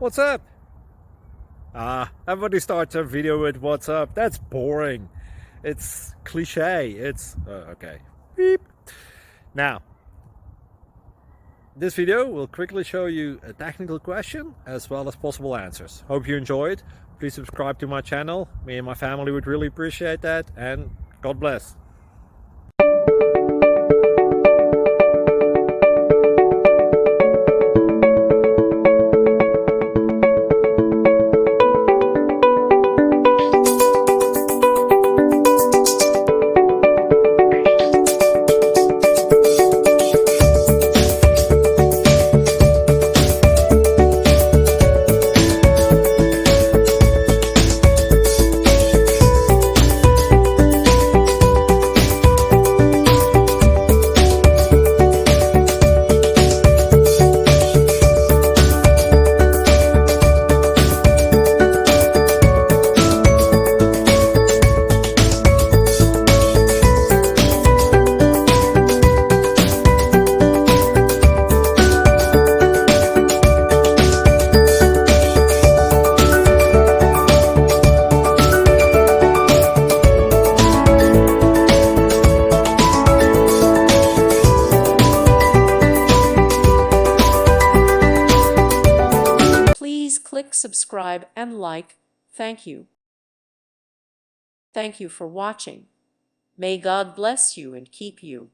What's up? Everybody starts a video with what's up. That's boring. It's cliche. It's okay. Beep. Now, this video will quickly show you a technical question as well as possible answers. Hope you enjoyed. Please subscribe to my channel. Me and my family would really appreciate that, and God bless. Please click subscribe and like. Thank you. Thank you for watching. May God bless you and keep you.